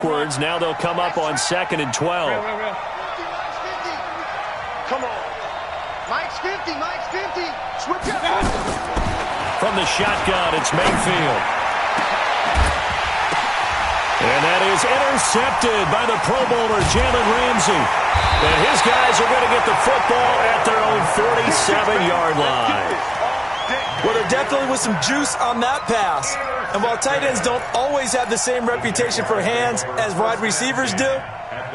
Now they'll come up on 2nd and 12. Come on. Mike's 50. Mike's 50. Switch up. From the shotgun, it's Mayfield. And that is intercepted by the Pro Bowler, Jalen Ramsey. And his guys are going to get the football at their own 47-yard line. Well, there definitely was some juice on that pass. And while tight ends don't always have the same reputation for hands as wide receivers do,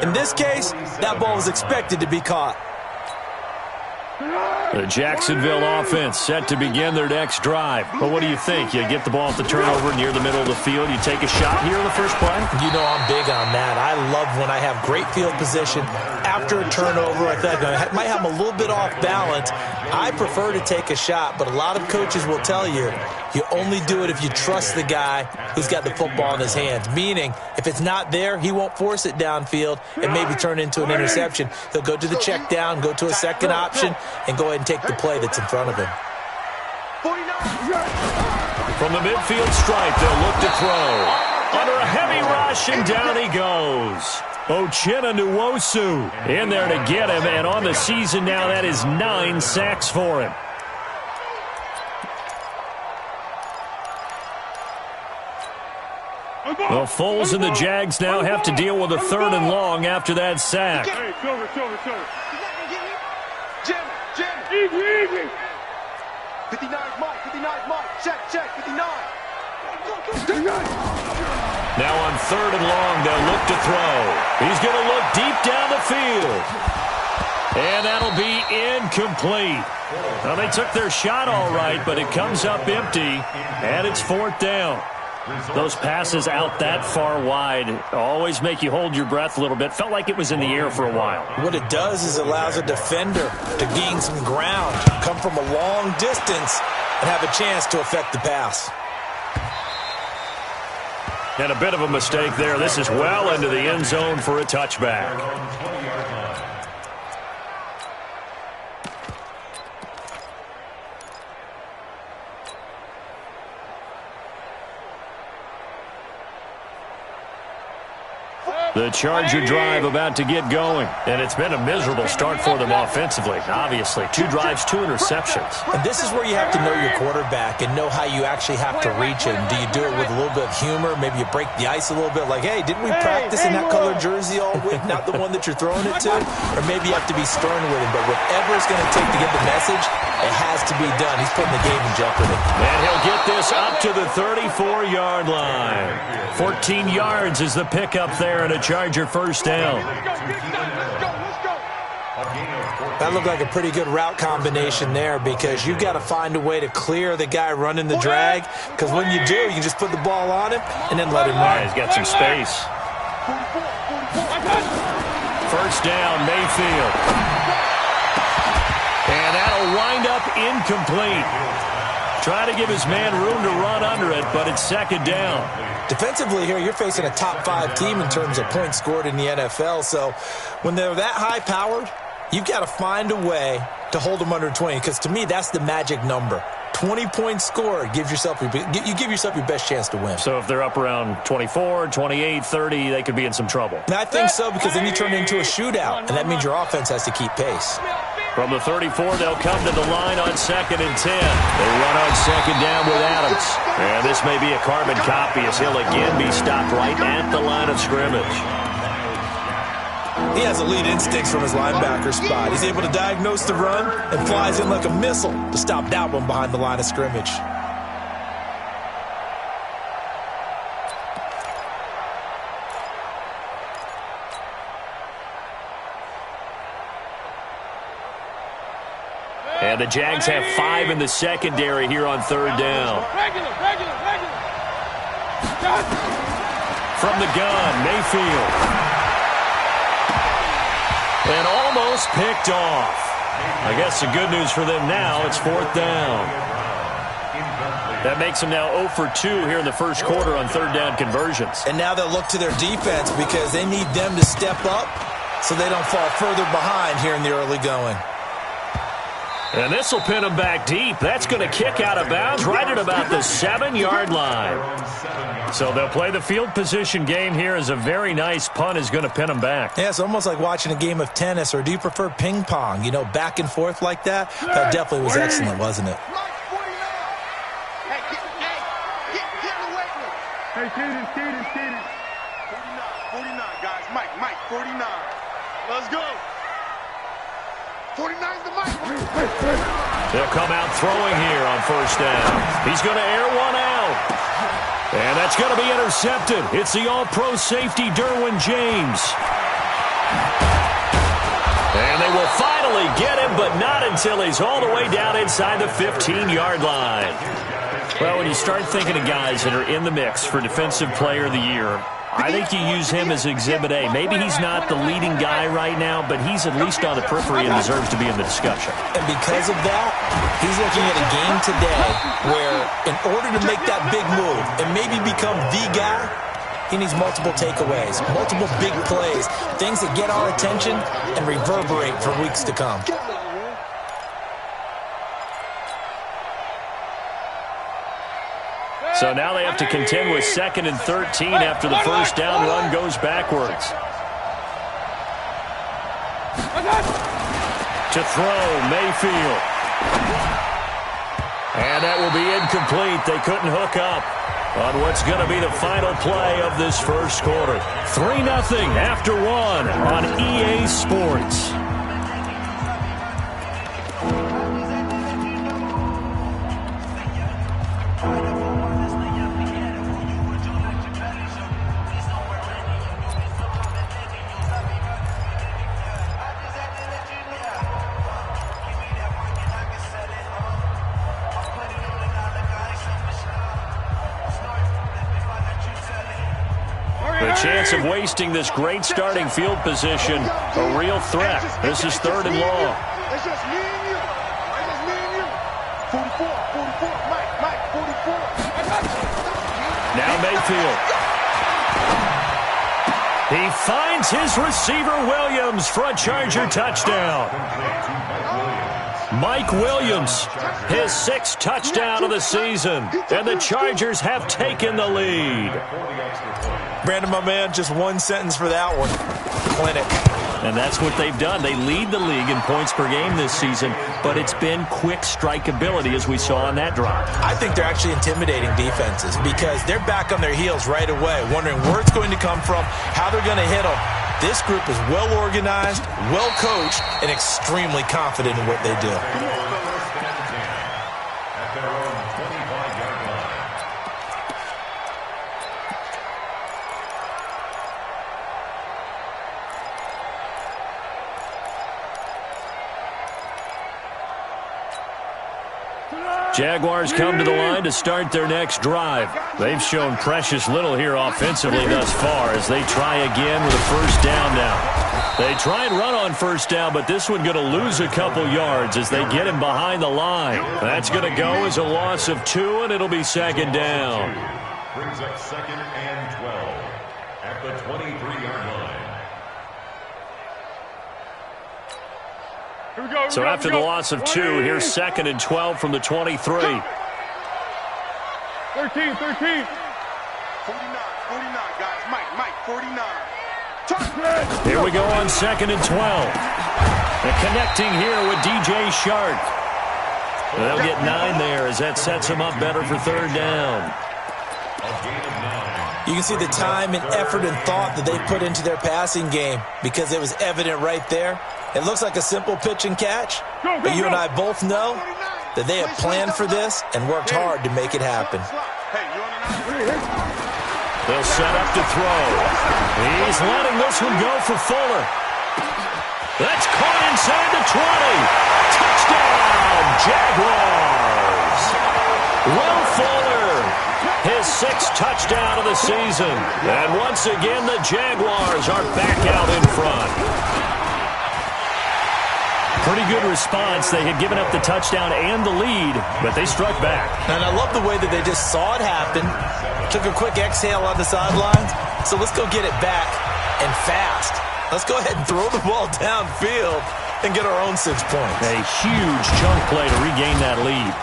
in this case, that ball was expected to be caught. The Jacksonville offense set to begin their next drive. But what do you think? You get the ball at the turnover near the middle of the field. You take a shot here in the first play? You know I'm big on that. I love when I have great field position after a turnover. I think I might have a little bit off balance. I prefer to take a shot, but a lot of coaches will tell you, you only do it if you trust the guy who's got the football in his hands. Meaning, if it's not there, he won't force it downfield and maybe turn into an interception. He'll go to the check down, go to a second option, and go ahead and take the play that's in front of him. From the midfield stripe, they'll look to throw. Under a heavy rush, and down he goes. Uchenna Nwosu in there to get him, and on the season now, that is 9 sacks for him. The Foles and the Jags now have to deal with a 3rd and long after that sack. Jim. Easy. 59 Mike. Check. 59. Now on 3rd and long, they'll look to throw. He's going to look deep down the field. And that'll be incomplete. Well, they took their shot all right, but it comes up empty, and it's 4th down. Those passes out that far wide always make you hold your breath a little bit. Felt like it was in the air for a while. What it does is it allows a defender to gain some ground, come from a long distance, and have a chance to affect the pass. And a bit of a mistake there. This is well into the end zone for a touchback. The Charger drive about to get going. And it's been a miserable start for them offensively, obviously. 2 drives, 2 interceptions. And this is where you have to know your quarterback and know how you actually have to reach him. Do you do it with a little bit of humor? Maybe you break the ice a little bit like, hey, didn't we practice in that colored jersey all week? Not the one that you're throwing it to? Or maybe you have to be stern with him. But whatever it's going to take to get the message, it has to be done. He's putting the game in jeopardy. And he'll get this up to the 34-yard line. 14 yards is the pickup there, and a Charger first down. That looked like a pretty good route combination there because you've got to find a way to clear the guy running the drag, because when you do, you can just put the ball on him and then let him run. He's got some space. First down, Mayfield. And that'll wind up incomplete. Try to give his man room to run under it, but it's 2nd down. Defensively here, you're facing a top-5 team in terms of points scored in the NFL. So when they're that high-powered, you've got to find a way to hold them under 20, because to me, that's the magic number. 20 points scored, you give yourself your best chance to win. So if they're up around 24, 28, 30, they could be in some trouble. And I think so, because then you turn it into a shootout, and that means your offense has to keep pace. From the 34, they'll come to the line on 2nd and 10. They run on 2nd down with Adams. And this may be a carbon copy as he'll again be stopped right at the line of scrimmage. He has elite instincts from his linebacker spot. He's able to diagnose the run and flies in like a missile to stop that one behind the line of scrimmage. And the Jags have 5 in the secondary here on 3rd down. From the gun, Mayfield. And almost picked off. I guess the good news for them now, it's 4th down. That makes them now 0 for 2 here in the first quarter on 3rd down conversions. And now they'll look to their defense because they need them to step up so they don't fall further behind here in the early going. And this will pin him back deep. That's going to kick out of bounds right at about the 7-yard line. So they'll play the field position game here as a very nice punt is going to pin him back. Yeah, it's almost like watching a game of tennis, or do you prefer ping pong? You know, back and forth like that? That definitely was excellent, wasn't it? Hey, Kaden. 49, guys. Mike, 49. Let's go. 49's the Mike. They'll come out throwing here on first down. He's going to air one out. And that's going to be intercepted. It's the all-pro safety, Derwin James. And they will finally get him, but not until he's all the way down inside the 15-yard line. Well, when you start thinking of guys that are in the mix for Defensive Player of the Year, I think you use him as Exhibit A. Maybe he's not the leading guy right now, but he's at least on the periphery and deserves to be in the discussion. And because of that, he's looking at a game today where in order to make that big move and maybe become the guy, he needs multiple takeaways, multiple big plays, things that get our attention and reverberate for weeks to come. So now they have to contend with 2nd and 13 after the first down run goes backwards. To throw, Mayfield. And that will be incomplete. They couldn't hook up on what's going to be the final play of this first quarter. 3-0 after 1 on EA Sports. Chance of wasting this great starting field position, a real threat. This is 3rd and long. It's just me and you. It's just me and you. 44, Mike, 44. Now Mayfield. He finds his receiver Williams for a Charger touchdown. Mike Williams, his 6th touchdown of the season, and the Chargers have taken the lead. Brandon, my man, just one sentence for that one. Clinic. And that's what they've done. They lead the league in points per game this season, but it's been quick strikeability as we saw on that drive. I think they're actually intimidating defenses because they're back on their heels right away, wondering where it's going to come from, how they're going to hit them. This group is well organized, well coached, and extremely confident in what they do. Jaguars come to the line to start their next drive. They've shown precious little here offensively thus far as they try again with a first down now. They try and run on first down, but this one going to lose a couple yards as they get him behind the line. That's going to go as a loss of 2, and it'll be 2nd down. Brings up 2nd and 12 at the 23-yard line. So after the loss of 2, here's 2nd and 12 from the 23. 49, guys. Mike, 49. Here we go on 2nd and 12. And connecting here with DJ Shark. They'll get 9 there as that sets them up better for 3rd down. You can see the time and effort and thought that they put into their passing game because it was evident right there. It looks like a simple pitch and catch, but you and I both know that they have planned for this and worked hard to make it happen. They'll set up to throw. He's letting this one go for Fuller. That's caught inside the 20. Touchdown, Jaguars. Will Fuller, his 6th touchdown of the season. And once again, the Jaguars are back out in front. Pretty good response. They had given up the touchdown and the lead, but they struck back. And I love the way that they just saw it happen, took a quick exhale on the sidelines. So let's go get it back and fast. Let's go ahead and throw the ball downfield and get our own 6 points. A huge chunk play to regain that lead.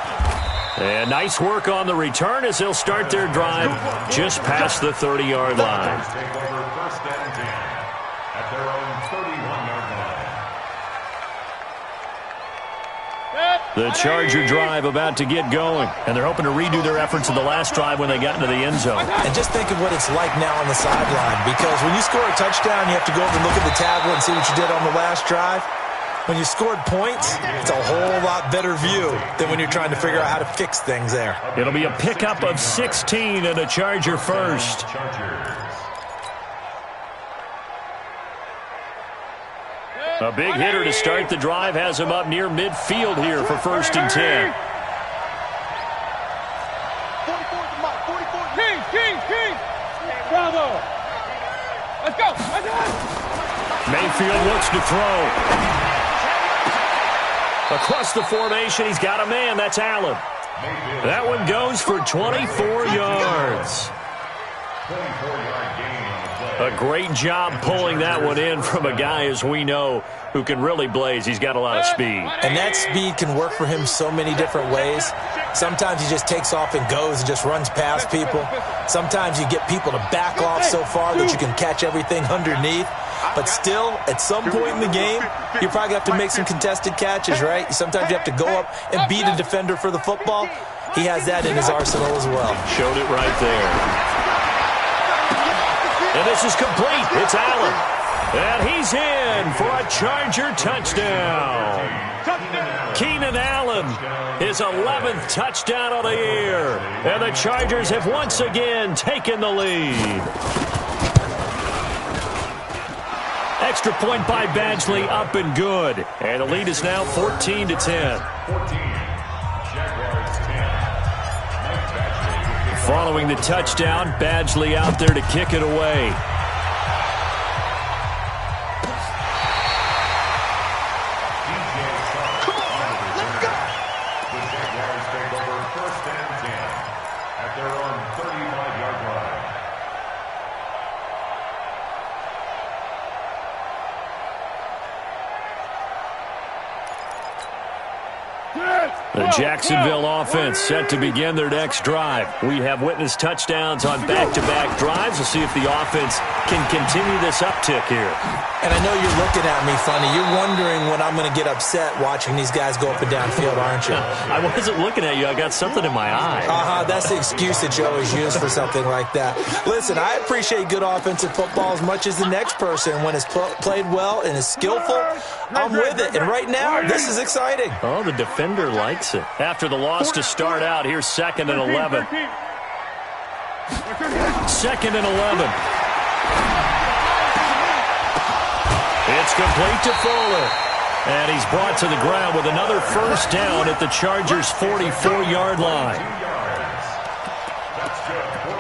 And nice work on the return as they'll start their drive just past the 30-yard line. Take over first and 10 at their own 31-yard line. The Charger drive about to get going, and they're hoping to redo their efforts of the last drive when they got into the end zone. And just think of what it's like now on the sideline, because when you score a touchdown, you have to go over and look at the tablet and see what you did on the last drive. When you scored points, it's a whole lot better view than when you're trying to figure out how to fix things there. It'll be a pickup of 16 and a Charger first. A big hitter to start the drive has him up near midfield here for first and 10. 44 to Mike. 44. King. Bravo. Let's go. Mayfield looks to throw. Across the formation, he's got a man. That's Allen. That one goes for 24 yards. 24-yard gain on the play. A great job pulling that one in from a guy, as we know, who can really blaze. He's got a lot of speed. And that speed can work for him so many different ways. Sometimes he just takes off and goes and just runs past people. Sometimes you get people to back off so far that you can catch everything underneath. But still, at some point in the game, you probably have to make some contested catches, right? Sometimes you have to go up and beat a defender for the football. He has that in his arsenal as well. Showed it right there. And this is complete. It's Allen. And he's in for a Charger touchdown. Keenan Allen, his 11th touchdown of the year. And the Chargers have once again taken the lead. Extra point by Badgley, up and good. And the lead is now 14 to 10. 14. Jaguars 10. Mike Badgley. Following the touchdown, Badgley out there to kick it away. The Jaguars take over first and 10 at their own 35-yard line. The Jacksonville offense set to begin their next drive. We have witnessed touchdowns on back-to-back drives. We'll see if the offense can continue this uptick here. And I know you're looking at me funny. You're wondering when I'm going to get upset watching these guys go up and down field, aren't you? I wasn't looking at you. I got something in my eye. That's the excuse that you always use for something like that. Listen, I appreciate good offensive football as much as the next person. When it's played well and is skillful, I'm with it. And right now, this is exciting. Oh, the defender likes it. After the loss to start out, here's 2nd and 11. 2nd and 11. It's complete to Fuller. And he's brought to the ground with another first down at the Chargers' 44-yard line.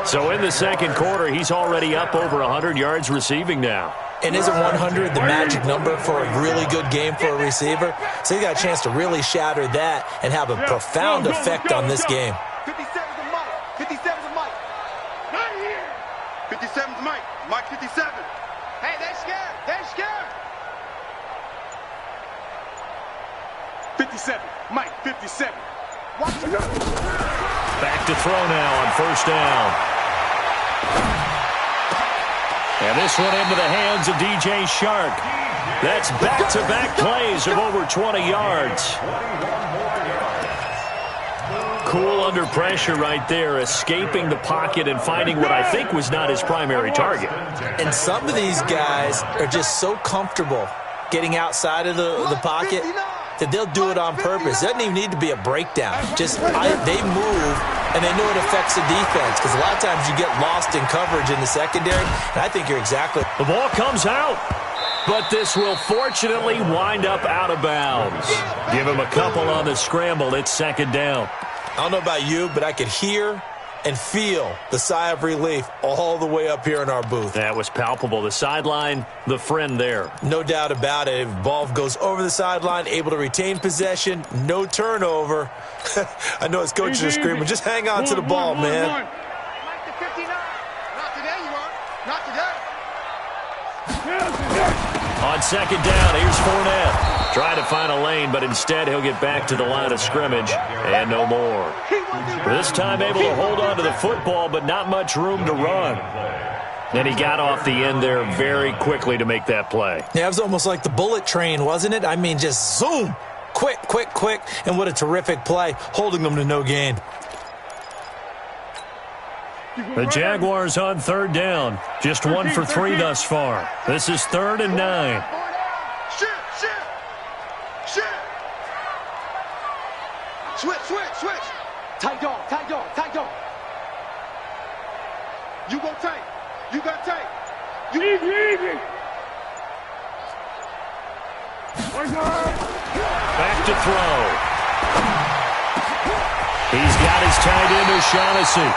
So in the second quarter, he's already up over 100 yards receiving now. And isn't 100 the magic number for a really good game for a receiver? So he got a chance to really shatter that and have a profound effect on this game. 57's a Mike. 57's a Mike. 57's Mike. Mike 57. Hey, they're scared. They're scared. 57. Mike 57. Watch it. Back to throw now on first down. And this one into the hands of DJ Shark. That's back-to-back plays of over 20 yards. Cool under pressure right there, escaping the pocket and finding what I think was not his primary target. And some of these guys are just so comfortable getting outside of the pocket that they'll do it on purpose. It doesn't even need to be a breakdown. Just they move, and they know it affects the defense, because a lot of times you get lost in coverage in the secondary, and I think you're exactly... The ball comes out, but this will fortunately wind up out of bounds. Give him a couple on the scramble. It's 2nd down. I don't know about you, but I could hear and feel the sigh of relief all the way up here in our booth. That was palpable. The sideline, the friend there. No doubt about it. If ball goes over the sideline, able to retain possession, no turnover. I know his coaches are screaming, just hang on to the ball, man. Mike the 59. Not today, you are. Not today. On 2nd down, here's Fournette. Trying to find a lane, but instead he'll get back to the line of scrimmage and no more. This time able to hold on to the football, but not much room to run. And he got off the end there very quickly to make that play. Yeah, it was almost like the bullet train, wasn't it? I mean, just zoom. Quick, quick, quick. And what a terrific play, holding them to no gain. The Jaguars on third down. Just 1 for 3 thus far. This is 3rd and 9. Switch. Tight dog. You go tight. You got tight. Easy. Back to throw. He's got his tight end O'Shaughnessy.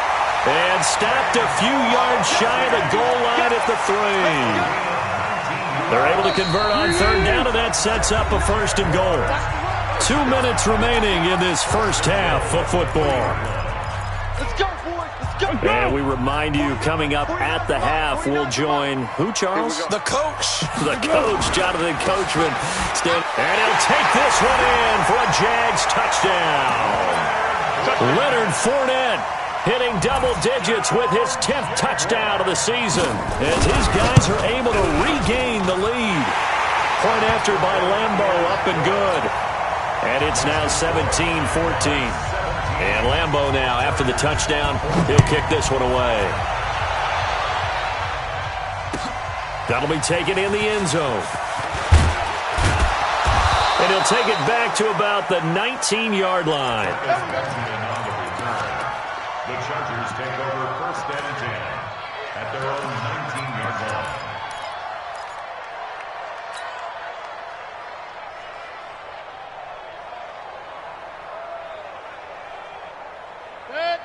And stopped a few yards shy of the goal line at the 3. They're able to convert on third down, and that sets up a 1st and goal. 2 minutes remaining in this first half of football. Let's go, boys. Let's go. And we remind you, coming up at the half, we'll join who, Charles? The coach. The coach, Jonathan Coachman. And he'll take this one in for a Jags touchdown. Leonard Fournette hitting double digits with his 10th touchdown of the season as his guys are able to regain the lead. Point after by Lambeau, up and good. And it's now 17-14. And Lambeau now, after the touchdown, he'll kick this one away. That'll be taken in the end zone. And he'll take it back to about the 19-yard line. The Chargers take over 1st and 10 at their own 19-yard line.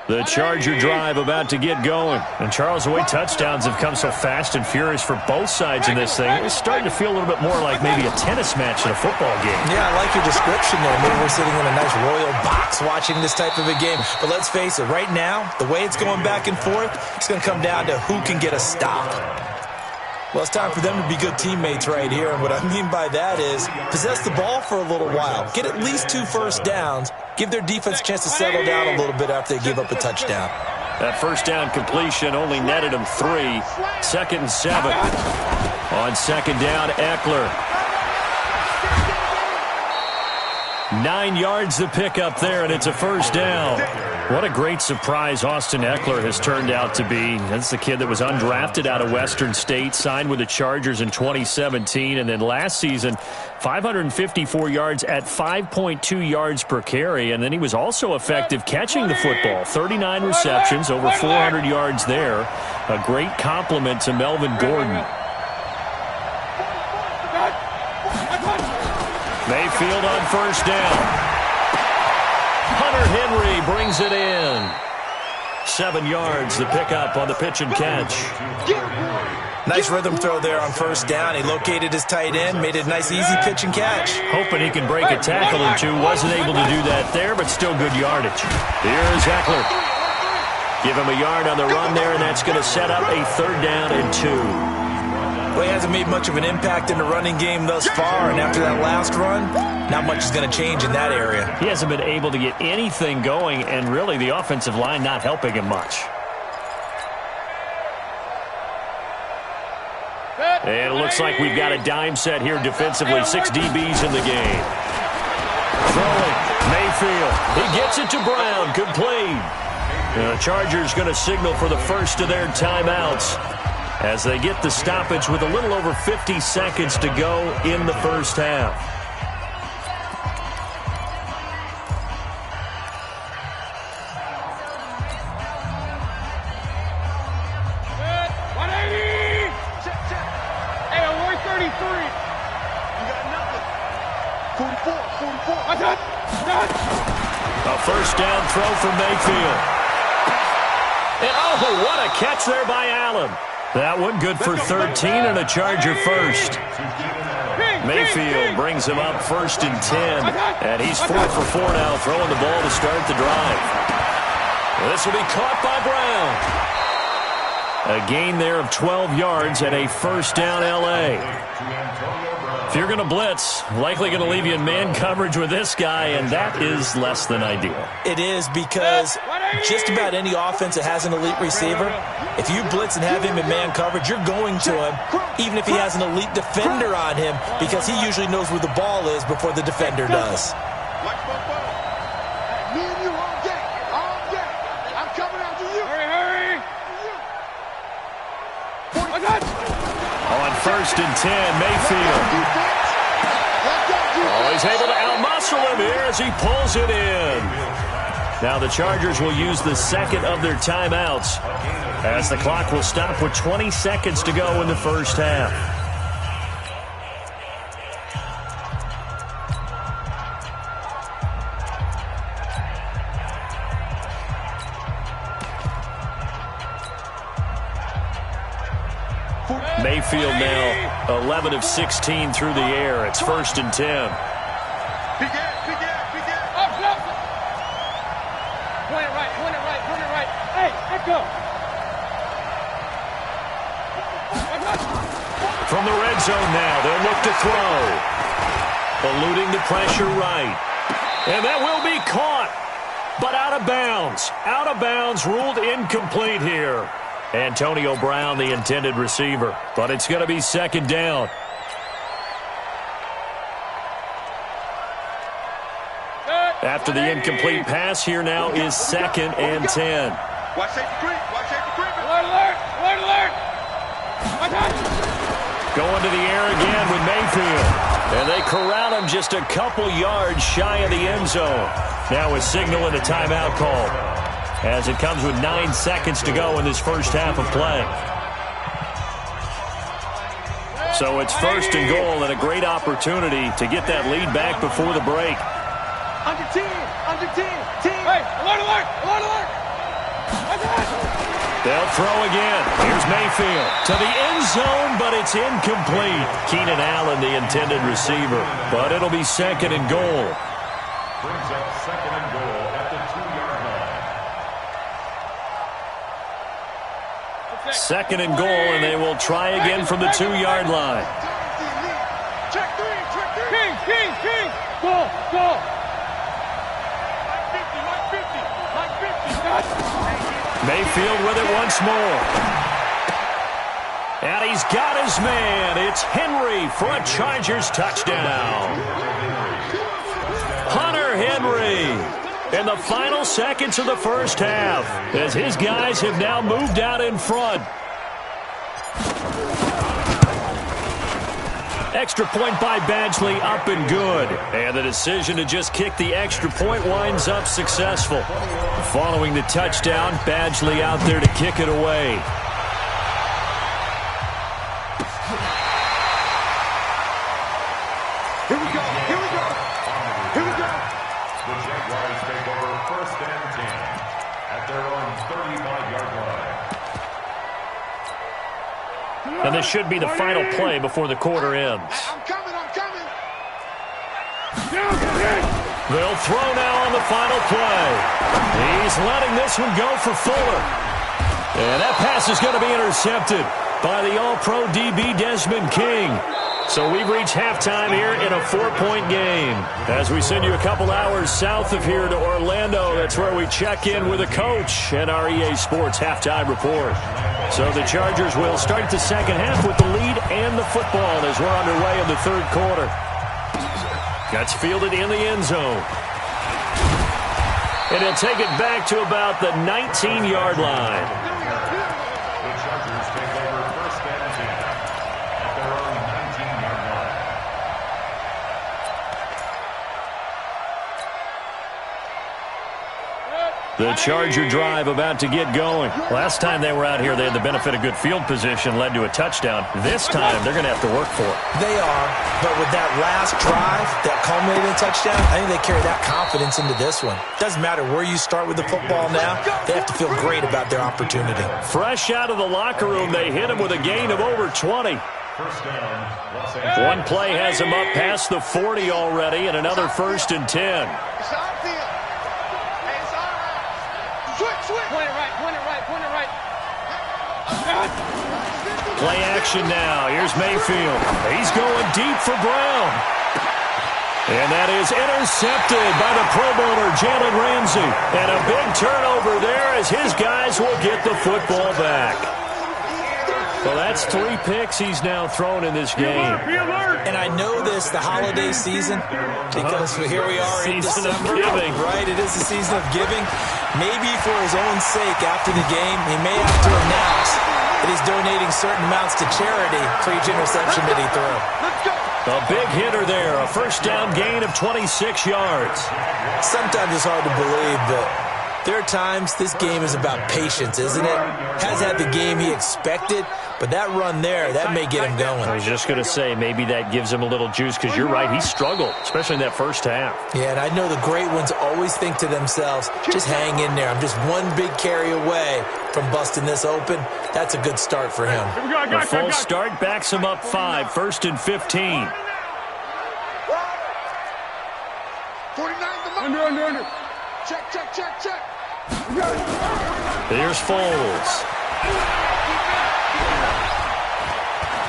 The Charger drive about to get going. And, Charles, the way touchdowns have come so fast and furious for both sides in this thing, it's starting to feel a little bit more like maybe a tennis match in a football game. Yeah, I like your description there. Maybe we're sitting in a nice royal box watching this type of a game. But let's face it, right now, the way it's going back and forth, it's going to come down to who can get a stop. Well, it's time for them to be good teammates right here. And what I mean by that is possess the ball for a little while. Get at least 2 first downs. Give their defense a chance to settle down a little bit after they give up a touchdown. That first down completion only netted him 3. 2nd and 7. On 2nd down, Eckler. 9 yards to pick up there, and it's a first down. What a great surprise Austin Eckler has turned out to be. That's the kid that was undrafted out of Western State, signed with the Chargers in 2017, and then last season, 554 yards at 5.2 yards per carry, and then he was also effective catching the football. 39 receptions, over 400 yards there. A great compliment to Melvin Gordon. Mayfield on first down. Hunter Henry brings it in. 7 yards, the pickup on the pitch and catch. Nice rhythm throw there on first down. He located his tight end, made it a nice, easy pitch and catch. Hoping he can break a tackle or two. Wasn't able to do that there, but still good yardage. Here's Eckler. Give him a yard on the run there, and that's going to set up a 3rd down and 2. Well, he hasn't made much of an impact in the running game thus far, and after that last run, not much is going to change in that area. He hasn't been able to get anything going, and really the offensive line not helping him much. And it looks like we've got a dime set here defensively. 6 DBs in the game. Throwing, Mayfield. He gets it to Brown. Complete. The Chargers going to signal for the first of their timeouts as they get the stoppage with a little over 50 seconds to go in the first half. Hey, 133. You got nothing. 44. A first down throw for Mayfield. And oh, what a catch there by Allen. That one good for 13 and a Charger first. Mayfield brings him up 1st and 10. And he's 4 for 4 now, throwing the ball to start the drive. This will be caught by Brown. A gain there of 12 yards and a first down L.A. If you're going to blitz, likely going to leave you in man coverage with this guy, and that is less than ideal. It is, because just about any offense that has an elite receiver, if you blitz and have him in man coverage, you're going to him, even if he has an elite defender on him, because he usually knows where the ball is before the defender does. Me and you all day. All day. I'm coming after you. Hurry, hurry. On first and 10, Mayfield. Oh, he's able to outmuscle him here as he pulls it in. Now the Chargers will use the second of their timeouts as the clock will stop with 20 seconds to go in the first half. Mayfield now 11 of 16 through the air. It's first and 10. Big ass, big ass, big ass. Up. Point it right. Hey, let go. From the red zone now, they'll look to throw. Eluding the pressure right. And that will be caught, but out of bounds. Out of bounds, ruled incomplete here. Antonio Brown, the intended receiver, but it's going to be second down. After the incomplete pass, here now is second and 10. Watch safety creep. Watch safety creep. Alert. Going to the air again with Mayfield. And they corral him just a couple yards shy of the end zone. Now a signal and a timeout call, as it comes with 9 seconds to go in this first half of play. So it's first and goal, and a great opportunity to get that lead back before the break. Under 10. Hey, alert. They'll throw again. Here's Mayfield to the end zone, but it's incomplete. Keenan Allen, the intended receiver, but it'll be second and goal. Brings up second and goal at the 2-yard line. Second and goal, and they will try again from the 2-yard line. Check three. King. Go. Like 50. Mayfield with it once more. And he's got his man. It's Henry for a Chargers touchdown. Hunter Henry in the final seconds of the first half, as his guys have now moved out in front. Extra point by Badgley, up and good. And the decision to just kick the extra point winds up successful. Following the touchdown, Badgley out there to kick it away. Here we go. The Jaguars take over first and 10 at their own 35-yard line. And this should be the final play before the quarter ends. I'm coming. They'll throw now on the final play. He's letting this one go for Fuller. And that pass is going to be intercepted by the All-Pro DB Desmond King. So we've reached halftime here in a 4-point game. As we send you a couple hours south of here to Orlando, that's where we check in with a coach and our EA Sports halftime report. So the Chargers will start the second half with the lead and the football as we're underway in the third quarter. Gets fielded in the end zone. And he'll take it back to about the 19-yard line. The Chargers take over first and 10 at their own 19-yard line. The Charger drive about to get going. Last time they were out here, they had the benefit of good field position, led to a touchdown. This time, they're going to have to work for it. They are, but with that last drive, that culminated in touchdown, I think they carry that confidence into this one. Doesn't matter where you start with the football now, they have to feel great about their opportunity. Fresh out of the locker room, they hit him with a gain of over 20. First down, Los Angeles. One play has him up past the 40 already, and another first and 10. It's our field. Hey, it's all right. Switch. Point it right. Play action now. Here's Mayfield. He's going deep for Brown. And that is intercepted by the Pro Bowler, Jalen Ramsey. And a big turnover there as his guys will get the football back. Well, that's 3 picks he's now thrown in this game. And I know this, the holiday season, because here we are in December. Right, it is the season of giving. Maybe for his own sake, after the game, he may have to announce that he's donating certain amounts to charity for each interception that he threw. A big hitter there, a first down gain of 26 yards. Sometimes it's hard to believe, but there are times this game is about patience, isn't it? Has had the game he expected, but that run there, that may get him going. I was just going to say, maybe that gives him a little juice, because you're right, he struggled, especially in that first half. Yeah, and I know the great ones always think to themselves, just hang in there. I'm just one big carry away from busting this open. That's a good start for him. A full start backs him up 5, 1st and 15. 49 under. Check. Here's Foles.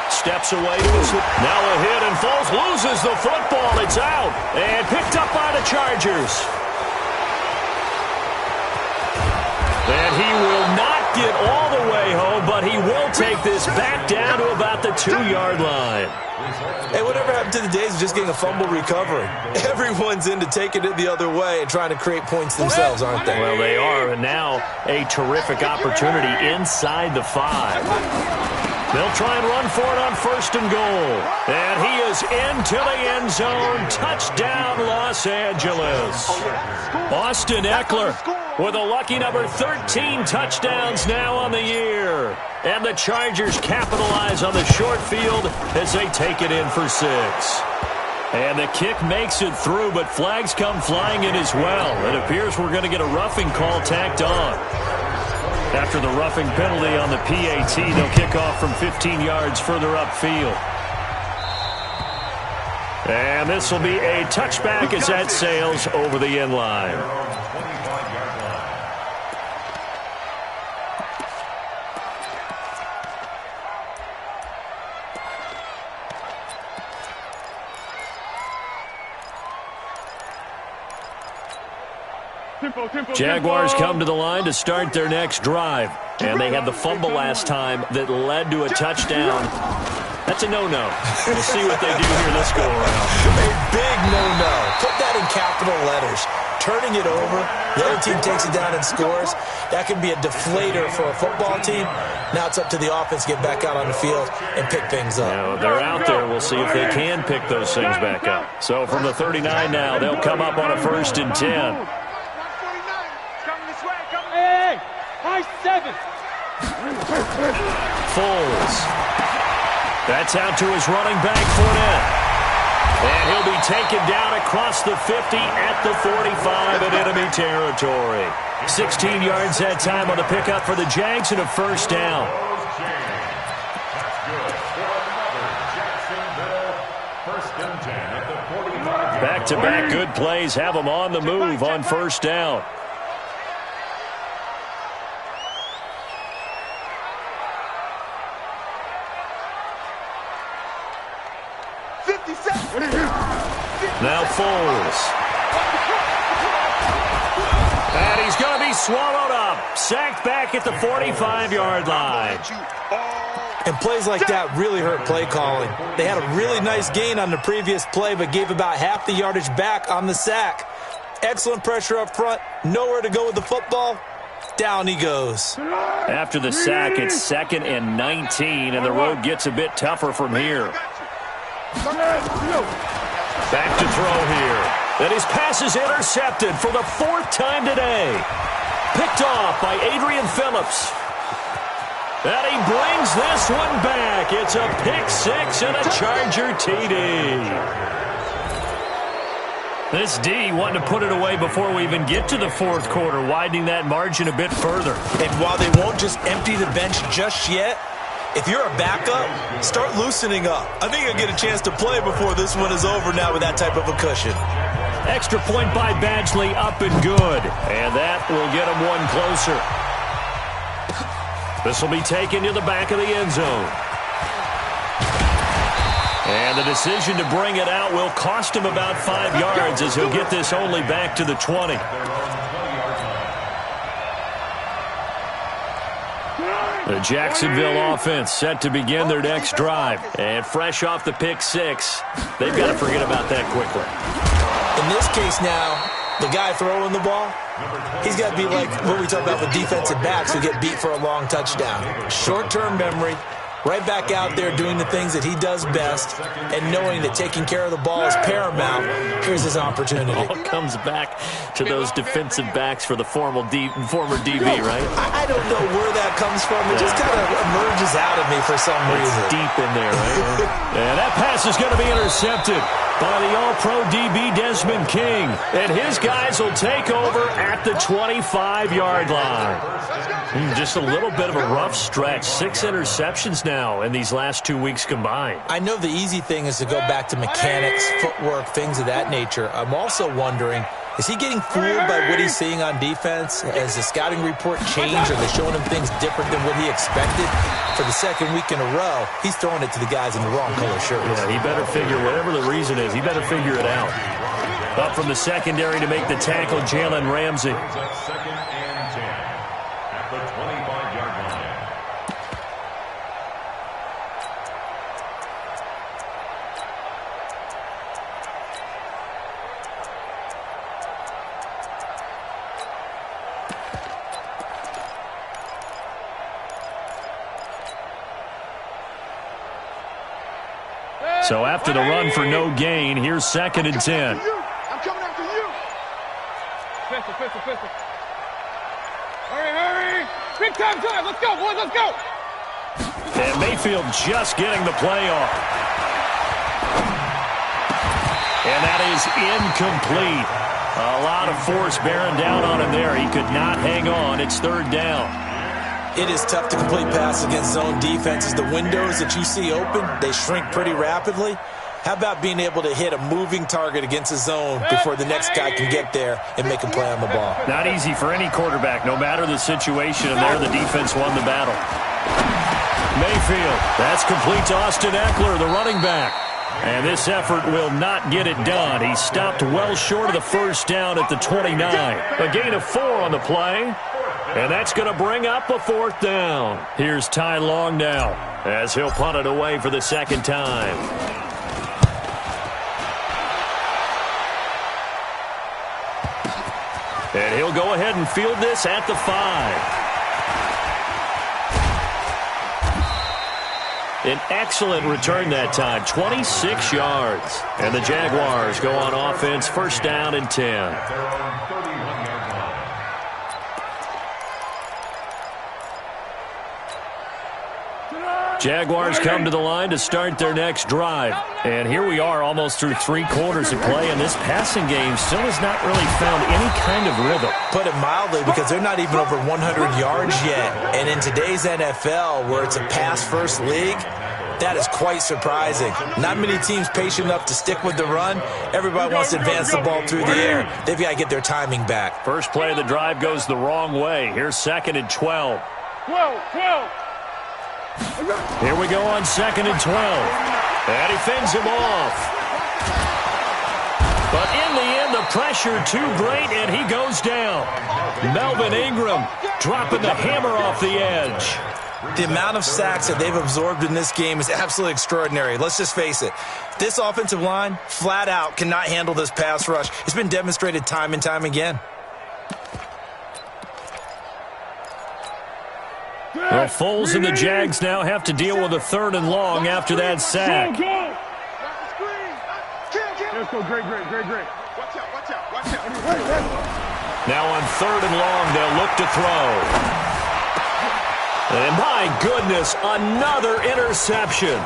Steps away to his... Now a hit, and Foles loses the football. It's out. And picked up by the Chargers. And he will not get all the way home, but he will take this back down to about the 2-yard line. Hey, whatever happened to the days of just getting a fumble recovery? Everyone's into taking it the other way and trying to create points themselves, aren't they? Well, they are, and now a terrific opportunity inside the 5. They'll try and run for it on 1st and goal. And he is into the end zone. Touchdown, Los Angeles. Austin Eckler with a lucky number 13 touchdowns now on the year. And the Chargers capitalize on the short field as they take it in for 6. And the kick makes it through, but flags come flying in as well. It appears we're going to get a roughing call tacked on. After the roughing penalty on the PAT, they'll kick off from 15 yards further upfield. And this will be a touchback as that sails over the end line. Jaguars come to the line to start their next drive. And they had the fumble last time that led to a touchdown. That's a no-no. We'll see what they do here this go-around. A big no-no. Put that in capital letters. Turning it over, the other team takes it down and scores. That can be a deflator for a football team. Now it's up to the offense to get back out on the field and pick things up. Now, they're out there. We'll see if they can pick those things back up. So from the 39 now, they'll come up on a 1st and 10. Hey, high 7. Foles. That's out to his running back, Fournette. And he'll be taken down across the 50 at the 45 in enemy territory. 16 yards that time on the pickup for the Jags and a 1st down. Back-to-back good plays have them on the move on 1st down. Now Foles. And he's going to be swallowed up. Sacked back at the 45-yard line. And plays like that really hurt play calling. They had a really nice gain on the previous play, but gave about half the yardage back on the sack. Excellent pressure up front. Nowhere to go with the football. Down he goes. After the sack, it's 2nd and 19, and the road gets a bit tougher from here. Back to throw here. And his pass is intercepted for the 4th time today. Picked off by Adrian Phillips. And he brings this one back. It's a pick 6 and a Charger TD. This D wanting to put it away before we even get to the 4th quarter, widening that margin a bit further. And while they won't just empty the bench just yet, if you're a backup, start loosening up. I think you'll get a chance to play before this one is over now with that type of a cushion. Extra point by Badgley, up and good. And that will get him one closer. This will be taken to the back of the end zone. And the decision to bring it out will cost him about 5 yards as he'll get this only back to the 20. The Jacksonville offense set to begin their next drive. And fresh off the pick six, they've got to forget about that quickly. In this case now, the guy throwing the ball, he's got to be like what we talk about with defensive backs who get beat for a long touchdown. Short-term memory, right back out there doing the things that he does best, and knowing that taking care of the ball is paramount. Here's his opportunity. It all comes back to those defensive backs for the former DB, right? I don't know where that comes from. It just kind of emerges out of me for some reason. It's deep in there, right? And that pass is going to be intercepted by the All-Pro DB Desmond King. And his guys will take over at the 25-yard line. Just a little bit of a rough stretch. 6 interceptions now in these last 2 weeks combined. I know the easy thing is to go back to mechanics, footwork, things of that nature. I'm also wondering, is he getting fooled by what he's seeing on defense? Has the scouting report changed? Are they showing him things different than what he expected? For the second week in a row, he's throwing it to the guys in the wrong color shirts. Yeah, he better figure, whatever the reason is, he better figure it out. Up from the secondary to make the tackle, Jalen Ramsey. Second and 10 at the 25-yard line. So after the run for no gain, here's 2nd and 10. I'm coming after you. Pistol. Hurry. Big time drive. Let's go, boys. Let's go. And Mayfield just getting the play off. And that is incomplete. A lot of force bearing down on him there. He could not hang on. It's 3rd down. It is tough to complete passes against zone defenses. The windows that you see open, they shrink pretty rapidly. How about being able to hit a moving target against a zone before the next guy can get there and make a play on the ball? Not easy for any quarterback, no matter the situation. And there, the defense won the battle. Mayfield, that's complete to Austin Eckler, the running back. And this effort will not get it done. He stopped well short of the first down at the 29. A gain of 4 on the play. And that's going to bring up a 4th down. Here's Ty Long now as he'll punt it away for the 2nd time. And he'll go ahead and field this at the 5. An excellent return that time, 26 yards. And the Jaguars go on offense, 1st down and 10. Jaguars come to the line to start their next drive. And here we are almost through 3 quarters of play, and this passing game still has not really found any kind of rhythm. Put it mildly, because they're not even over 100 yards yet. And in today's NFL, where it's a pass-first league, that is quite surprising. Not many teams patient enough to stick with the run. Everybody wants to advance the ball through the air. They've got to get their timing back. First play of the drive goes the wrong way. Here's 2nd and 12. 12. Here we go on 2nd and 12. And he fends him off. But in the end, the pressure too great, and he goes down. Melvin Ingram dropping the hammer off the edge. The amount of sacks that they've absorbed in this game is absolutely extraordinary. Let's just face it. This offensive line, flat out, cannot handle this pass rush. It's been demonstrated time and time again. Well, Foles and the Jags now have to deal with a 3rd and long after that sack. Go. Let's go, great. Watch out. Now on 3rd and long, they'll look to throw. And my goodness, another interception.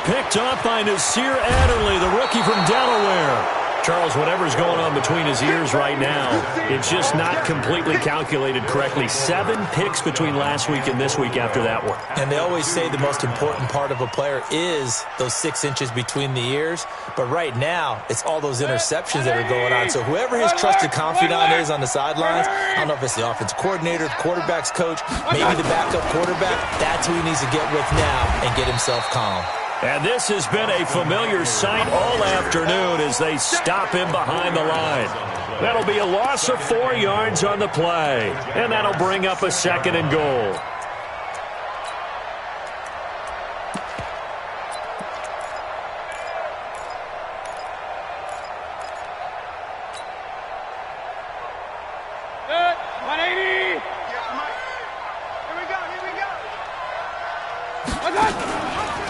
Picked up by Nasir Adderley, the rookie from Delaware. Charles, whatever's going on between his ears right now, it's just not completely calculated correctly. 7 picks between last week and this week after that one. And they always say the most important part of a player is those 6 inches between the ears. But right now, it's all those interceptions that are going on. So whoever his trusted confidant is on the sidelines, I don't know if it's the offensive coordinator, the quarterback's coach, maybe the backup quarterback, that's who he needs to get with now and get himself calm. And this has been a familiar sight all afternoon as they stop him behind the line. That'll be a loss of 4 yards on the play, and that'll bring up a 2nd and goal. Good. 180. Here we go. What's up?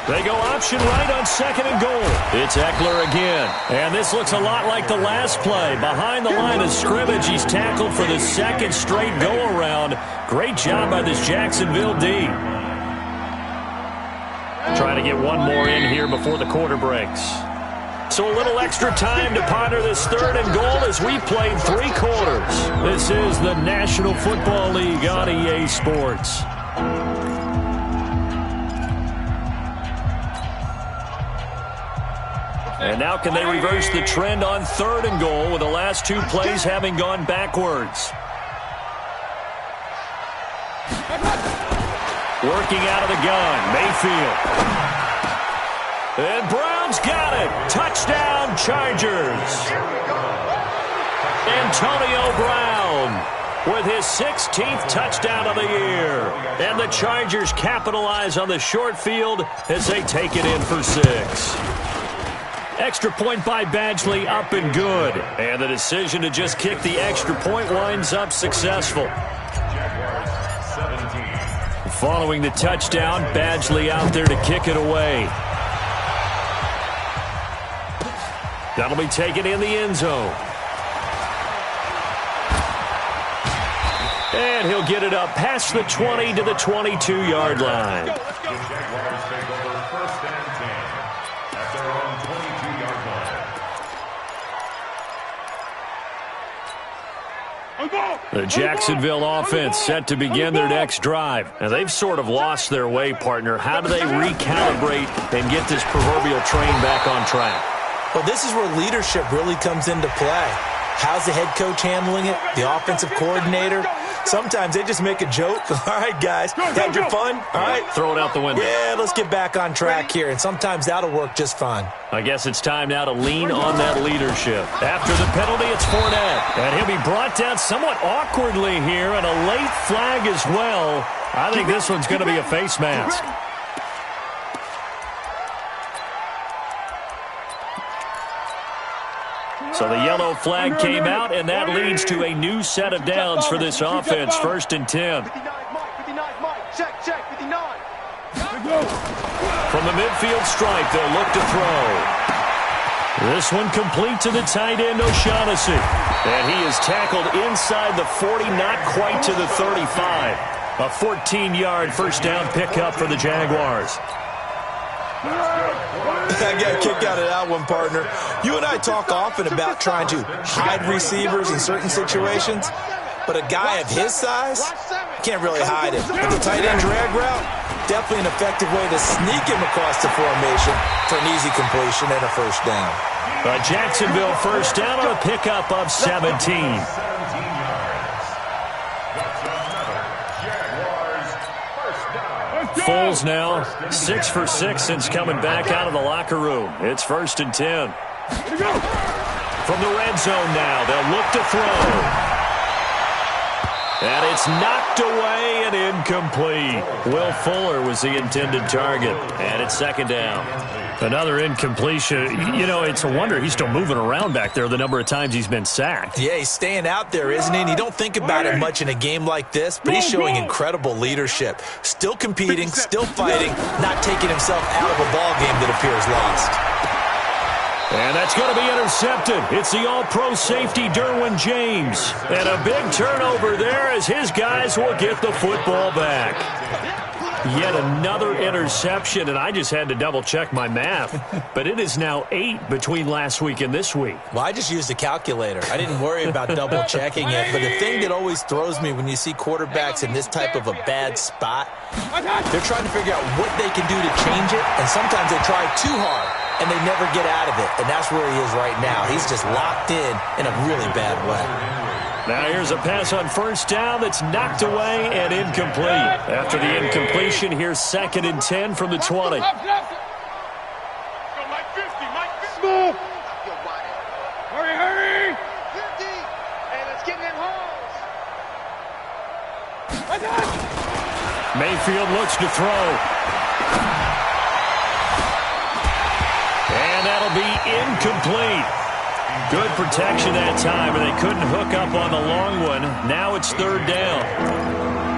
They go option right on 2nd and goal. It's Eckler again. And this looks a lot like the last play. Behind the line of scrimmage, he's tackled for the 2nd straight go-around. Great job by this Jacksonville D. Trying to get one more in here before the quarter breaks. So a little extra time to ponder this 3rd and goal as we played 3 quarters. This is the National Football League on EA Sports. And now can they reverse the trend on 3rd and goal with the last 2 plays having gone backwards? Working out of the gun, Mayfield. And Brown's got it. Touchdown, Chargers. Antonio Brown with his 16th touchdown of the year. And the Chargers capitalize on the short field as they take it in for 6. Extra point by Badgley, up and good. And the decision to just kick the extra point winds up successful. Following the touchdown, Badgley out there to kick it away. That'll be taken in the end zone. And he'll get it up past the 20 to the 22-yard line. The Jaguars take over 1st and 10 at their own 22-yard line. The Jacksonville offense set to begin their next drive. And they've sort of lost their way, partner. How do they recalibrate and get this proverbial train back on track? Well, this is where leadership really comes into play. How's the head coach handling it? The offensive coordinator? Sometimes they just make a joke. All right, guys, had your fun? All right. Throw it out the window. Yeah, let's get back on track here. And sometimes that'll work just fine. I guess it's time now to lean on that leadership. After the penalty, it's Fournette. And he'll be brought down somewhat awkwardly here, and a late flag as well. I think this one's going to be a face mask. So the yellow flag came out, and that leads to a new set of downs for this offense. 1st and 10. 59, Mike. Check, 59. From the midfield stripe, they'll look to throw. This one complete to the tight end, O'Shaughnessy. And he is tackled inside the 40, not quite to the 35. A 14-yard first down pickup for the Jaguars. I got a kick out of that one, partner. You and I talk often about trying to hide receivers in certain situations, but a guy of his size can't really hide it. But the tight end drag route, definitely an effective way to sneak him across the formation for an easy completion and a first down. A Jacksonville first down on a pickup of 17. Foles now 6 for 6 since coming back out of the locker room. It's 1st and 10. From the red zone now, they'll look to throw. And it's knocked away and incomplete. Will Fuller was the intended target. And it's 2nd down. Another incompletion. You know, it's a wonder he's still moving around back there the number of times he's been sacked. Yeah, he's staying out there, isn't he? And you don't think about it much in a game like this, but he's showing incredible leadership. Still competing, still fighting, not taking himself out of a ball game that appears lost. And that's going to be intercepted. It's the all-pro safety, Derwin James. And a big turnover there as his guys will get the football back. Yet another interception, and I just had to double-check my math. But it is now 8 between last week and this week. Well, I just used a calculator. I didn't worry about double-checking it. But the thing that always throws me when you see quarterbacks in this type of a bad spot, they're trying to figure out what they can do to change it, and sometimes they try too hard, and they never get out of it. And that's where he is right now. He's just locked in a really bad way. Now here's a pass on first down that's knocked away and incomplete. After the incompletion, here's 2nd and 10 from the 20. Go, Mike 50, Mike 50. Move. Hurry, hurry. 50. Hey, let's get in them holes. Mayfield looks to throw. And that'll be incomplete. Good protection that time, and they couldn't hook up on the long one. Now it's 3rd down.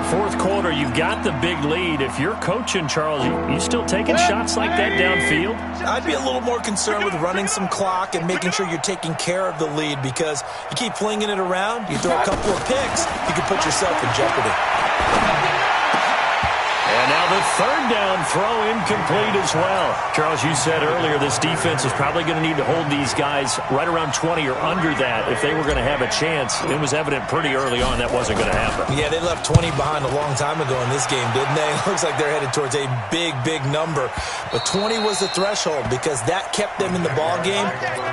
4th quarter, you've got the big lead. If you're coaching, Charles, you still taking shots like that downfield? I'd be a little more concerned with running some clock and making sure you're taking care of the lead, because you keep flinging it around, you throw a couple of picks, you can put yourself in jeopardy. And now the 3rd down throw incomplete as well. Charles, you said earlier this defense is probably going to need to hold these guys right around 20 or under that if they were going to have a chance. It was evident pretty early on that wasn't going to happen. Yeah, they left 20 behind a long time ago in this game, didn't they? It looks like they're headed towards a big, big number. But 20 was the threshold because that kept them in the ball game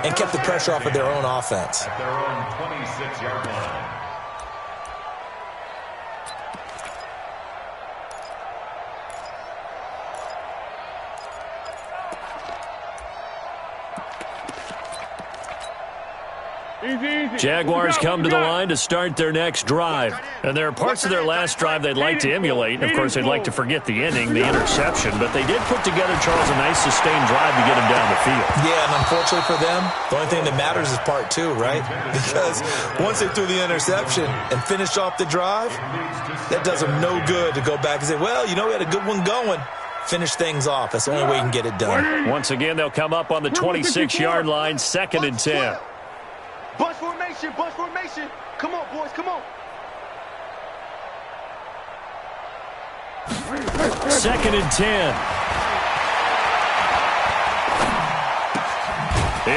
and kept the pressure off of their own offense. At their own 26-yard line. Jaguars come to the line to start their next drive. And there are parts of their last drive they'd like to emulate. Of course, they'd like to forget the ending, the interception. But they did put together, Charles, a nice sustained drive to get them down the field. Yeah, and unfortunately for them, the only thing that matters is part 2, right? Because once they threw the interception and finished off the drive, that does them no good to go back and say, well, you know, we had a good one going. Finish things off. That's the only way you can get it done. Once again, they'll come up on the 26-yard line, 2nd and 10. Bunch formation, bunch formation. Come on, boys, come on. 2nd and 10.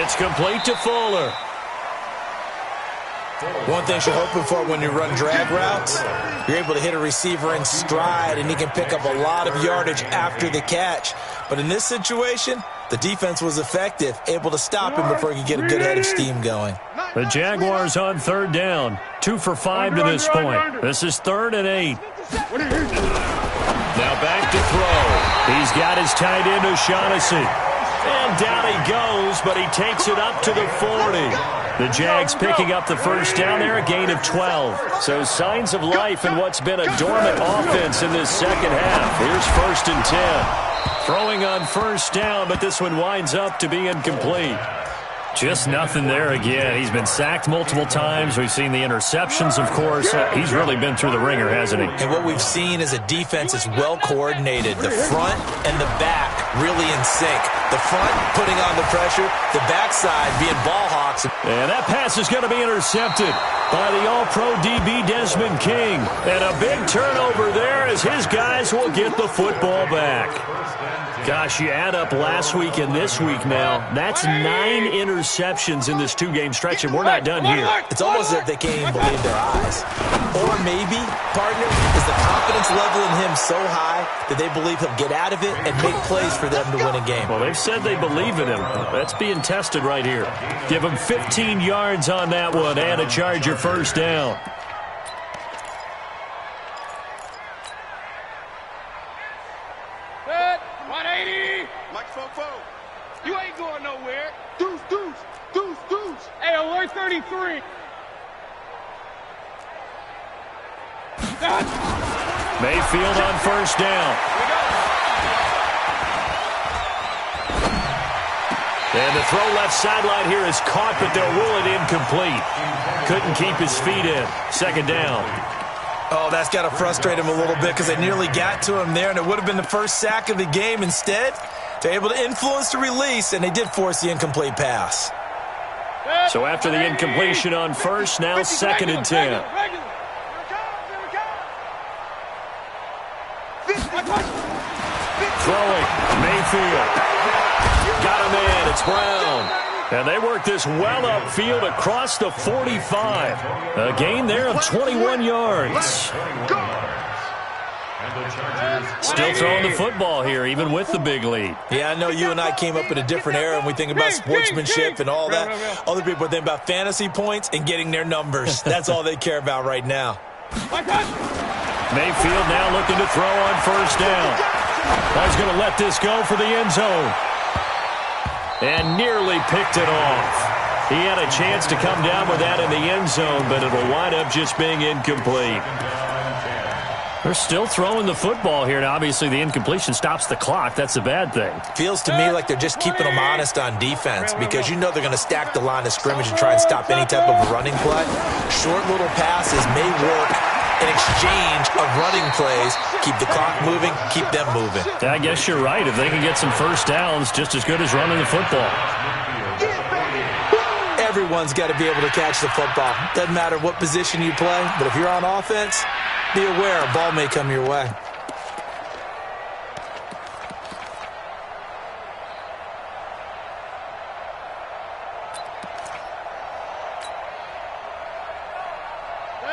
It's complete to Fuller. One thing you're hoping for when you run drag routes, you're able to hit a receiver in stride, and he can pick up a lot of yardage after the catch. But in this situation, the defense was effective, able to stop him before he could get a good head of steam going. The Jaguars on 3rd down. 2 for 5 to this point. This is 3rd and 8. Now back to throw. He's got his tight end O'Shaughnessy. And down he goes, but he takes it up to the 40. The Jags picking up the first down there, a gain of 12. So signs of life in what's been a dormant offense in this second half. Here's 1st and 10. Throwing on first down, but this one winds up to be incomplete. Just nothing there again. He's been sacked multiple times. We've seen the interceptions, of course. He's really been through the ringer, hasn't he? And what we've seen is a defense is well coordinated. The front and the back really in sync. The front putting on the pressure, the backside being ball hawks. And that pass is going to be intercepted by the All-Pro DB Desmond King. And a big turnover there as his guys will get the football back. Gosh, you add up last week and this week now. That's 9 interceptions in this 2-game stretch, and we're not done here. It's almost as if they can't even believe their eyes. Or maybe, partner, is the confidence level in him so high that they believe he'll get out of it and make plays for them to win a game. Well, they've said they believe in him. That's being tested right here. Give him 15 yards on that one and a Charger first down. Set. 180. Mike Fofo. You ain't going nowhere. Deuce. Hey, alert 33. Mayfield on first down. And the throw left sideline here is caught, but they'll rule it incomplete. Couldn't keep his feet in. 2nd down. Oh, that's got to frustrate him a little bit because they nearly got to him there, and it would have been the first sack of the game. Instead, they're able to influence the release, and they did force the incomplete pass. So after the incompletion on first, now 2nd and 10. throwing. Mayfield. Got him in. It's Brown. And they work this well upfield across the 45. A gain there of 21 yards. Still throwing the football here, even with the big lead. Yeah, I know you and I came up in a different era, and we think about sportsmanship and all that. Other people think about fantasy points and getting their numbers. That's all they care about right now. Mayfield now looking to throw on first down. He's going to let this go for the end zone. And nearly picked it off. He had a chance to come down with that in the end zone, but it'll wind up just being incomplete. They're still throwing the football here, and obviously the incompletion stops the clock. That's a bad thing. Feels to me like they're just keeping them honest on defense because you know they're going to stack the line of scrimmage and try and stop any type of running play. Short little passes may work in exchange of running plays. Keep the clock moving, keep them moving. I guess you're right. If they can get some first downs, just as good as running the football. Everyone's got to be able to catch the football. Doesn't matter what position you play, but if you're on offense, be aware a ball may come your way.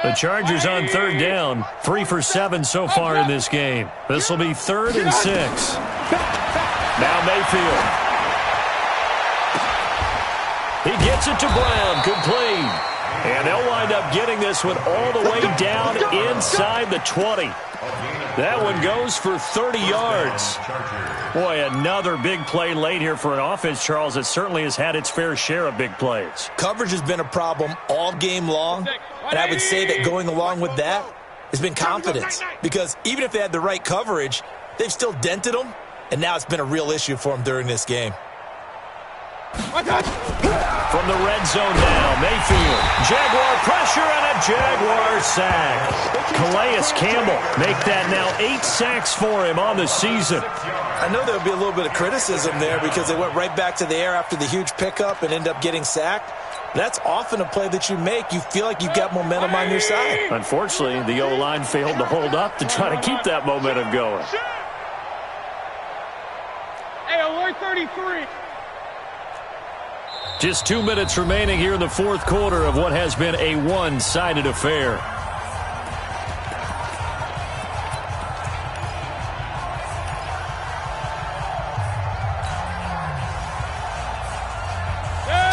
The Chargers on third down, 3 for 7 so far in this game. This will be 3rd and 6. Now Mayfield. He gets it to Brown, complete. And they'll wind up getting this one all the way down inside the 20. That one goes for 30 yards. Boy, another big play late here for an offense, Charles, that certainly has had its fair share of big plays. Coverage has been a problem all game long, and I would say that going along with that has been confidence. Because even if they had the right coverage, they've still dented them, and now it's been a real issue for them during this game. From the red zone now, Mayfield. Jaguar pressure and a Jaguar sack. Calais Campbell make that now 8 sacks for him on the season. I know there would be a little bit of criticism there because they went right back to the air after the huge pickup and end up getting sacked. That's often a play that you make. You feel like you've got momentum on your side. Unfortunately, the O-line failed to hold up to try to keep that momentum going. Hey, alert 33. Just 2 minutes remaining here in the fourth quarter of what has been a one-sided affair.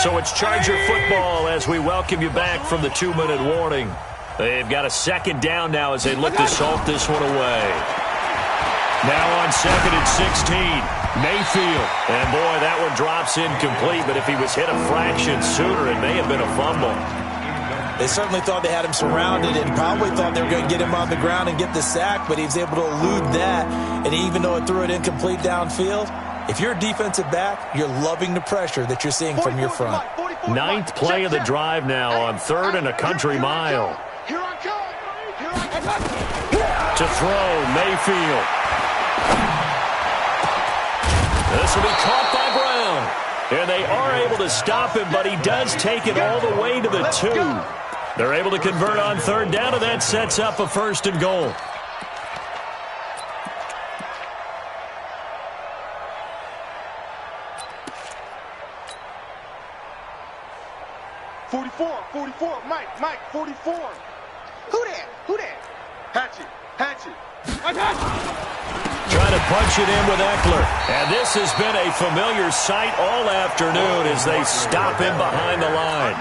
So it's Charger football as we welcome you back from the 2-minute warning. They've got a second down now as they look to salt this one away. Now on 2nd and 16. Mayfield. And, boy, that one drops incomplete, but if he was hit a fraction sooner, it may have been a fumble. They certainly thought they had him surrounded and probably thought they were going to get him on the ground and get the sack, but he was able to elude that. And even though it threw it incomplete downfield, if you're a defensive back, you're loving the pressure that you're seeing from your front. 9th play of the drive now on 3rd and a country mile. To throw, Mayfield. This will be caught by Brown. And they are able to stop him, but he does take it all the way to the 2. They're able to convert on 3rd down, and that sets up a 1st and goal. Mike, 44. Who that? Hatchet. Trying to punch it in with Eckler. And this has been a familiar sight all afternoon as they stop him behind the line.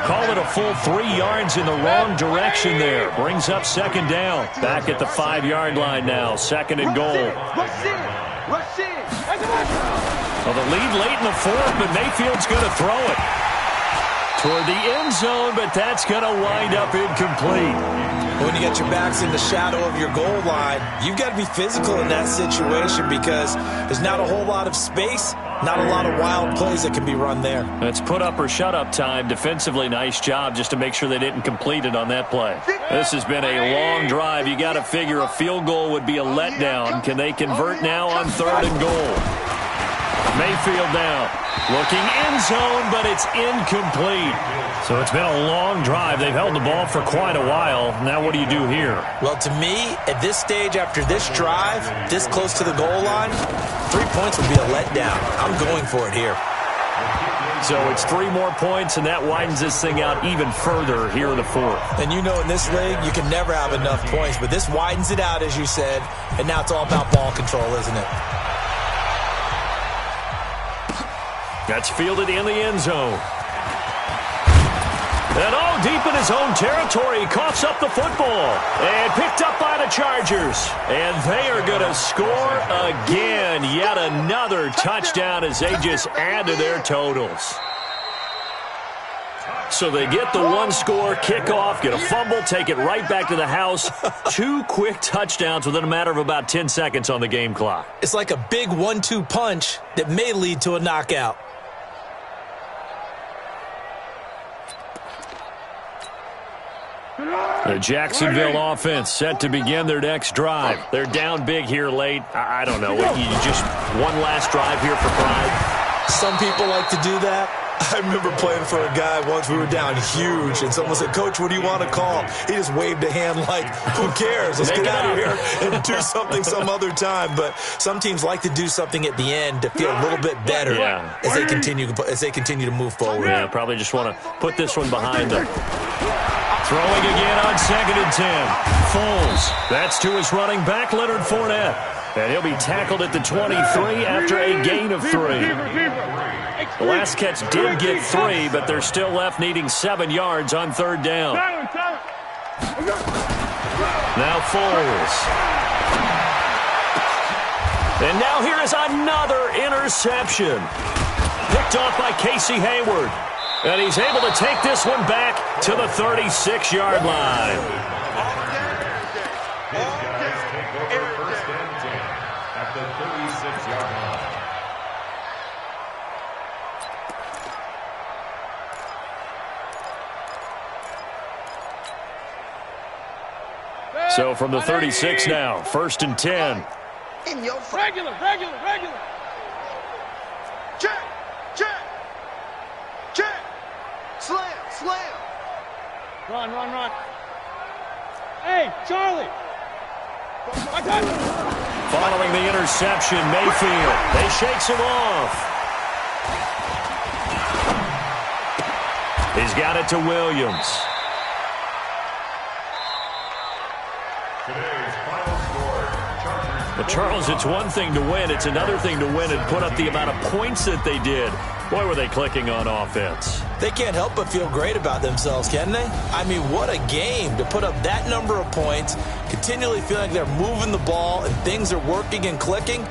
Call it a full 3 yards in the wrong direction there. Brings up 2nd down. Back at the 5-yard line now. 2nd and goal. Rush in. Well, the lead late in the 4th, but Mayfield's going to throw it toward the end zone, but that's going to wind up incomplete. When you get your backs in the shadow of your goal line, you've got to be physical in that situation because there's not a whole lot of space, not a lot of wild plays that can be run there. It's put up or shut up time. Defensively, nice job just to make sure they didn't complete it on that play. This has been a long drive. You got to figure a field goal would be a letdown. Can they convert now on 3rd and goal? Mayfield now. Looking end zone, but it's incomplete. So it's been a long drive. They've held the ball for quite a while. Now what do you do here? Well, to me, at this stage, after this drive, this close to the goal line, 3 points would be a letdown. I'm going for it here. So it's 3 more points, and that widens this thing out even further here in the fourth. And you know in this league, you can never have enough points, but this widens it out, as you said, and now it's all about ball control, isn't it? That's fielded in the end zone. And deep in his own territory, he coughs up the football. And picked up by the Chargers. And they are going to score again. Yet another touchdown as they just add to their totals. So they get the 1-score kickoff, get a fumble, take it right back to the house. 2 quick touchdowns within a matter of about 10 seconds on the game clock. It's like a big 1-2 punch that may lead to a knockout. The Jacksonville offense set to begin their next drive. They're down big here late. I don't know. You just one last drive here for pride? Some people like to do that. I remember playing for a guy once. We were down huge, and someone said, "Coach, what do you want to call?" He just waved a hand like, who cares? Let's get out of here and do something some other time. But some teams like to do something at the end to feel a little bit better as they continue to move forward. Yeah, probably just want to put this one behind them. Throwing again on 2nd and 10. Foles. That's to his running back, Leonard Fournette. And he'll be tackled at the 23 after a gain of 3. The last catch did get 3, but they're still left needing 7 yards on 3rd down. Now Foles. And now here is another interception. Picked off by Casey Hayward. And he's able to take this one back to the 36-yard line. His guys take over 1st and 10 at the 36-yard line. So from the 36 now, 1st and 10. Regular. Check. Slam. Run. Hey, Charlie. Following the interception, Mayfield. They shakes him off. He's got it to Williams. Today's final score, Chargers. But Charles, it's one thing to win. It's another thing to win and put up the amount of points that they did. Boy, were they clicking on offense. They can't help but feel great about themselves, can they? I mean, what a game to put up that number of points, continually feeling like they're moving the ball and things are working and clicking.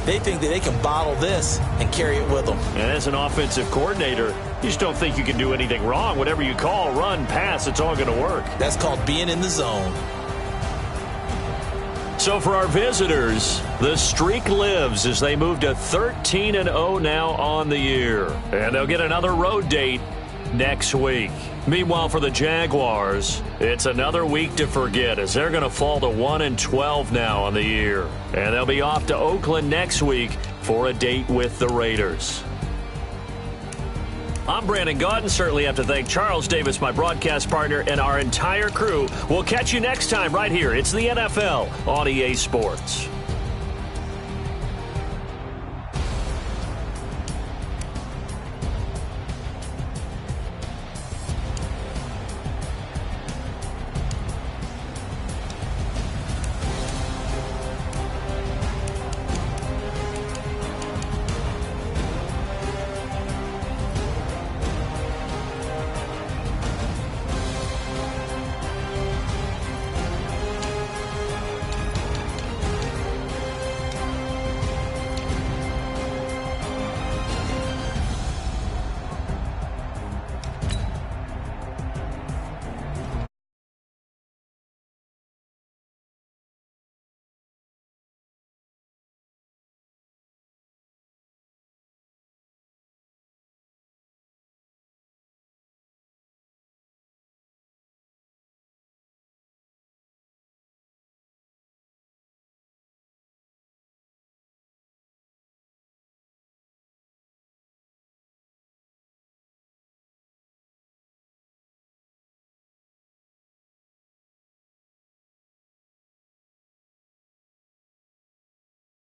They think that they can bottle this and carry it with them. And as an offensive coordinator, you just don't think you can do anything wrong. Whatever you call, run, pass, it's all going to work. That's called being in the zone. So for our visitors, the streak lives as they move to 13-0 now on the year. And they'll get another road date next week. Meanwhile, for the Jaguars, it's another week to forget as they're going to fall to 1-12 now on the year. And they'll be off to Oakland next week for a date with the Raiders. I'm Brandon Gaudin. Certainly have to thank Charles Davis, my broadcast partner, and our entire crew. We'll catch you next time right here. It's the NFL on EA Sports.